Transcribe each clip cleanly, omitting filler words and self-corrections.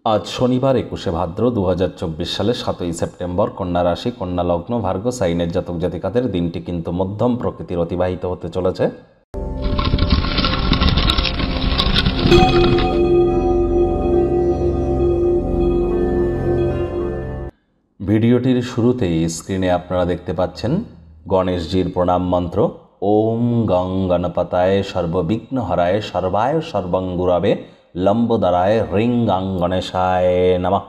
আজ শনিবার 21শে ভাদ্র 2024 সালে 7ই সেপ্টেম্বর। কন্যা রাশি, কন্যা লগ্ন, ভার্গ সাইনের জাতক জাতিকাদের দিনটি কিন্তু মধ্যম প্রকৃতির অতিবাহিত হতে চলেছে। ভিডিওটির শুরুতেই স্ক্রিনে আপনারা দেখতে পাচ্ছেন গণেশজির প্রণাম মন্ত্র। ওম গং গণপতায় সর্ববিঘ্নহরায় সর্বায় সর্বঙ্গুরাবে লম্বোদরায় রিং গাং গণেশায় নমঃ।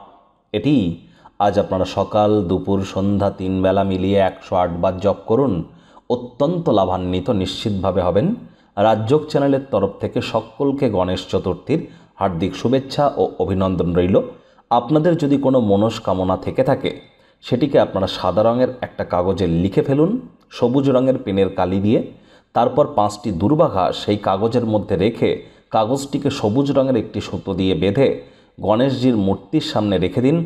এটি আজ আপনারা সকাল, দুপুর, সন্ধ্যা 3 বেলা মিলিয়ে 108 বার জপ করুন। অত্যন্ত লাভান্বিত নিশ্চিতভাবে হবেন। রাজযোগ চ্যানেলের তরফ থেকে সকলকে গণেশ চতুর্থীর হার্দিক শুভেচ্ছা ও অভিনন্দন রইল। আপনাদের যদি কোনো মনস্কামনা থেকে থাকে সেটিকে আপনারা সাদা রঙের একটা কাগজে লিখে ফেলুন সবুজ রঙের পেনের কালি দিয়ে। তারপর 5টি দুর্বাঘা সেই কাগজের মধ্যে রেখে কাগজটিকে সবুজ রঙের একটি সুতো দিয়ে বেঁধে গণেশজির মূর্তির সামনে রেখে দিন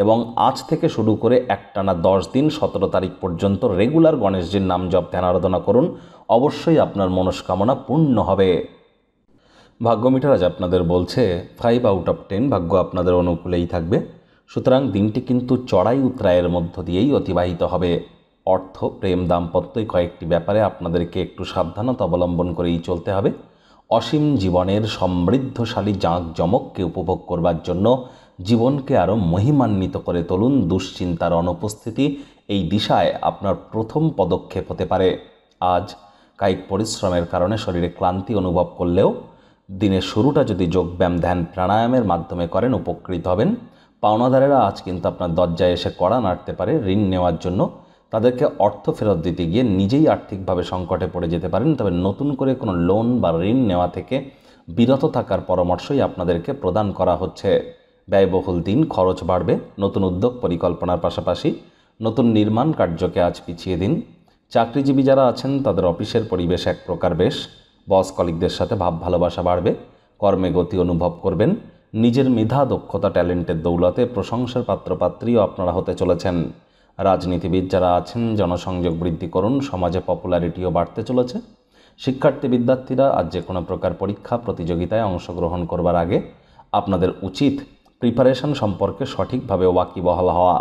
এবং আজ থেকে শুরু করে একটানা 10 দিন 17 তারিখ পর্যন্ত রেগুলার গণেশজির নাম জপ ধ্যান আরাধনা করুন। অবশ্যই আপনার মনস্কামনা পূর্ণ হবে। ভাগ্য মিটার আজ আপনাদের বলছে 5 আউট অফ 10 ভাগ্য আপনাদের অনুকূলেই থাকবে। সুতরাং দিনটি কিন্তু চড়াই উতরায়ের মধ্য দিয়েই অতিবাহিত হবে। অর্থ, প্রেম, দাম্পত্যই কয়েকটি ব্যাপারে আপনাদেরকে একটু সাবধানতা অবলম্বন করেই চলতে হবে। অসীম জীবনের সমৃদ্ধশালী জাঁকজমককে উপভোগ করবার জন্য জীবনকে আরও মহিমান্বিত করে তুলুন। দুশ্চিন্তার অনুপস্থিতি এই দিশায় আপনার প্রথম পদক্ষেপ হতে পারে। আজ কায়িক পরিশ্রমের কারণে শরীরে ক্লান্তি অনুভব করলেও দিনের শুরুটা যদি যোগব্যায়াম, ধ্যান, প্রাণায়ামের মাধ্যমে করেন উপকৃত হবেন। পাওনাদারেরা আজ কিন্তু আপনার দরজায় এসে কড়া নাড়তে পারে ঋণ নেওয়ার জন্য। তাদেরকে অর্থ ফেরত দিতে গিয়ে নিজেই আর্থিকভাবে সংকটে পড়ে যেতে পারেন। তবে নতুন করে কোনো লোন বা ঋণ নেওয়া থেকে বিরত থাকার পরামর্শই আপনাদেরকে প্রদান করা হচ্ছে। ব্যয়বহুল দিন, খরচ বাড়বে। নতুন উদ্যোগ পরিকল্পনার পাশাপাশি নতুন নির্মাণ কার্যকে আজ পিছিয়ে দিন। চাকরিজীবী যারা আছেন তাদের অফিসের পরিবেশ এক প্রকার বেশ। বস কলিগদের সাথে ভাব ভালোবাসা বাড়বে। কর্মে গতি অনুভব করবেন। নিজের মেধা, দক্ষতা, ট্যালেন্টের দৌলতে প্রশংসার পাত্রপাত্রীও আপনারা হতে চলেছেন। রাজনীতিবিদ যারা আছেন জনসংযোগ বৃদ্ধি করুন। সমাজে পপুলারিটিও বাড়তে চলেছে। শিক্ষার্থী বিদ্যার্থীরা আজ যে কোনো প্রকার পরীক্ষা প্রতিযোগিতায় অংশগ্রহণ করবার আগে আপনাদের উচিত প্রিপারেশন সম্পর্কে সঠিকভাবে ওয়াকিবহাল হওয়া।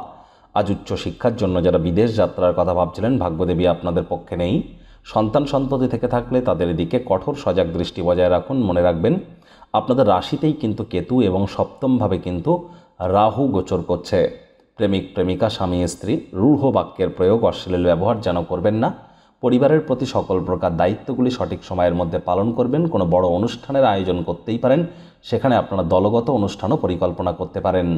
আজ উচ্চশিক্ষার জন্য যারা বিদেশ যাত্রার কথা ভাবছিলেন ভাগ্যদেবী আপনাদের পক্ষে নেই। সন্তান সন্ততি থেকে থাকলে তাদের দিকে কঠোর সজাগ দৃষ্টি বজায় রাখুন। মনে রাখবেন আপনাদের রাশিতেই কিন্তু কেতু এবং সপ্তমভাবে কিন্তু রাহু গোচর করছে। প্রেমিক প্রেমিকা, স্বামী স্ত্রী রূঢ় বাক্যের প্রয়োগ, অশ্লীল ব্যবহার যেন করবেন না। পরিবারের প্রতি সকল প্রকার দায়িত্বগুলি সঠিক সময়ের মধ্যে পালন করবেন। কোনো বড় অনুষ্ঠানের আয়োজন করতেই পারেন, সেখানে আপনারা দলগত অনুষ্ঠানও পরিকল্পনা করতে পারেন।